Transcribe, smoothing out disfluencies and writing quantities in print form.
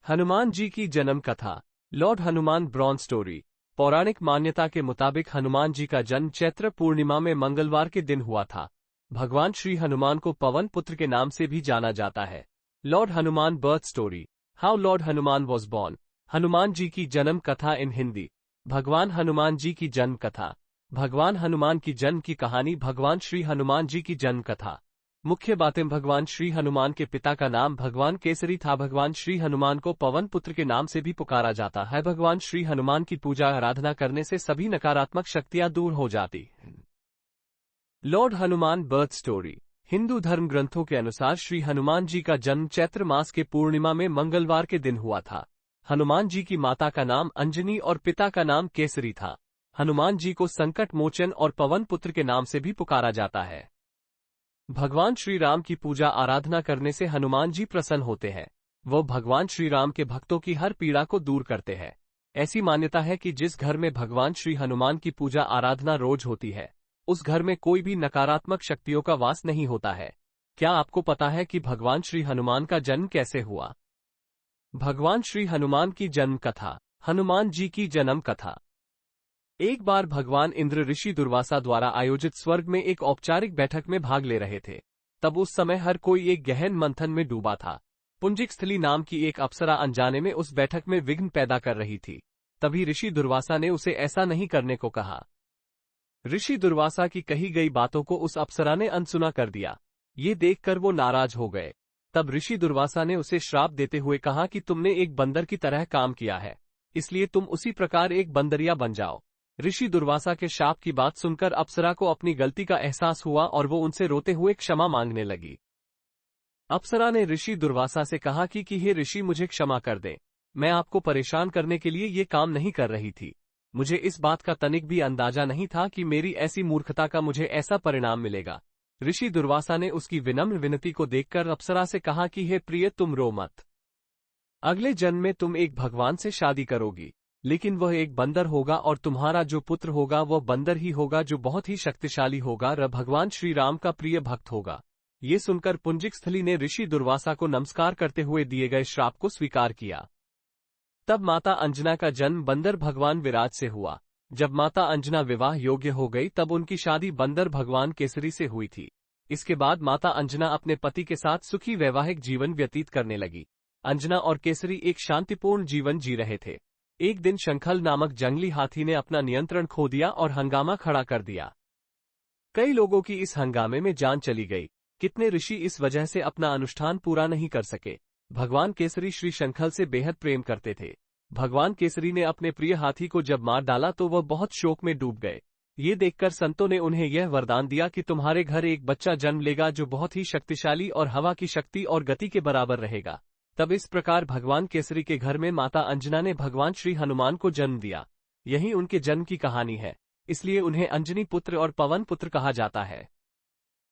हनुमान जी की जन्म कथा। Lord Hanuman born story. पौराणिक मान्यता के मुताबिक हनुमान जी का जन्म चैत्र पूर्णिमा में मंगलवार के दिन हुआ था। भगवान श्री हनुमान को पवन पुत्र के नाम से भी जाना जाता है। Lord Hanuman birth story. How lord Hanuman was born. Hanuman ji की जन्म कथा इन हिंदी। भगवान हनुमान जी की जन्म कथा। भगवान हनुमान की जन्म की कहानी। भगवान श्री हनुमान जी की जन्म कथा। मुख्य बातें। भगवान श्री हनुमान के पिता का नाम भगवान केसरी था। भगवान श्री हनुमान को पवन पुत्र के नाम से भी पुकारा जाता है। भगवान श्री हनुमान की पूजा आराधना करने से सभी नकारात्मक शक्तियां दूर हो जाती। Lord Hanuman birth story. Hindu धर्म ग्रंथों के अनुसार श्री हनुमान जी का जन्म चैत्र मास के पूर्णिमा में मंगलवार के दिन हुआ था। हनुमान जी की माता का नाम अंजनी और पिता का नाम केसरी था। हनुमान जी को संकट मोचन और पवन पुत्र के नाम से भी पुकारा जाता है। भगवान श्री राम की पूजा आराधना करने से हनुमान जी प्रसन्न होते हैं। वो भगवान श्री राम के भक्तों की हर पीड़ा को दूर करते हैं। ऐसी मान्यता है कि जिस घर में भगवान श्री हनुमान की पूजा आराधना रोज होती है, उस घर में कोई भी नकारात्मक शक्तियों का वास नहीं होता है। क्या आपको पता है कि भगवान श्री हनुमान का जन्म कैसे हुआ? भगवान श्री हनुमान की जन्म कथा। हनुमान जी की जन्म कथा। एक बार भगवान इंद्र ऋषि दुर्वासा द्वारा आयोजित स्वर्ग में एक औपचारिक बैठक में भाग ले रहे थे। तब उस समय हर कोई एक गहन मंथन में डूबा था। पुंजिक स्थली नाम की एक अप्सरा अनजाने में उस बैठक में विघ्न पैदा कर रही थी। तभी ऋषि दुर्वासा ने उसे ऐसा नहीं करने को कहा। ऋषि दुर्वासा की कही गई बातों को उस अप्सरा ने अनसुना कर दिया। ये देखकर वो नाराज हो गए। तब ऋषि दुर्वासा ने उसे श्राप देते हुए कहा कि तुमने एक बंदर की तरह काम किया है, इसलिए तुम उसी प्रकार एक बंदरिया बन जाओ। ऋषि दुर्वासा के शाप की बात सुनकर अप्सरा को अपनी गलती का एहसास हुआ और वो उनसे रोते हुए क्षमा मांगने लगी। अप्सरा ने ऋषि दुर्वासा से कहा कि हे ऋषि, मुझे क्षमा कर दें। मैं आपको परेशान करने के लिए ये काम नहीं कर रही थी। मुझे इस बात का तनिक भी अंदाजा नहीं था कि मेरी ऐसी मूर्खता का मुझे ऐसा परिणाम मिलेगा। ऋषि दुर्वासा ने उसकी विनम्र विनती को देखकर अप्सरा से कहा कि हे प्रिय, तुम रो मत। अगले जन्म में तुम एक भगवान से शादी करोगी, लेकिन वह एक बंदर होगा और तुम्हारा जो पुत्र होगा वह बंदर ही होगा, जो बहुत ही शक्तिशाली होगा और भगवान श्री राम का प्रिय भक्त होगा। ये सुनकर पुंजिक स्थली ने ऋषि दुर्वासा को नमस्कार करते हुए दिए गए श्राप को स्वीकार किया। तब माता अंजना का जन्म बंदर भगवान विराज से हुआ। जब माता अंजना विवाह योग्य हो गई तब उनकी शादी बंदर भगवान केसरी से हुई थी। इसके बाद माता अंजना अपने पति के साथ सुखी वैवाहिक जीवन व्यतीत करने लगी। अंजना और केसरी एक शांतिपूर्ण जीवन जी रहे थे। एक दिन शंखल नामक जंगली हाथी ने अपना नियंत्रण खो दिया और हंगामा खड़ा कर दिया। कई लोगों की इस हंगामे में जान चली गई। कितने ऋषि इस वजह से अपना अनुष्ठान पूरा नहीं कर सके। भगवान केसरी श्री शंखल से बेहद प्रेम करते थे। भगवान केसरी ने अपने प्रिय हाथी को जब मार डाला तो वह बहुत शोक में डूब गए। ये देखकर संतों ने उन्हें यह वरदान दिया कि तुम्हारे घर एक बच्चा जन्म लेगा जो बहुत ही शक्तिशाली और हवा की शक्ति और गति के बराबर रहेगा। तब इस प्रकार भगवान केसरी के घर में माता अंजना ने भगवान श्री हनुमान को जन्म दिया। यही उनके जन्म की कहानी है, इसलिए उन्हें अंजनी पुत्र और पवन पुत्र कहा जाता है।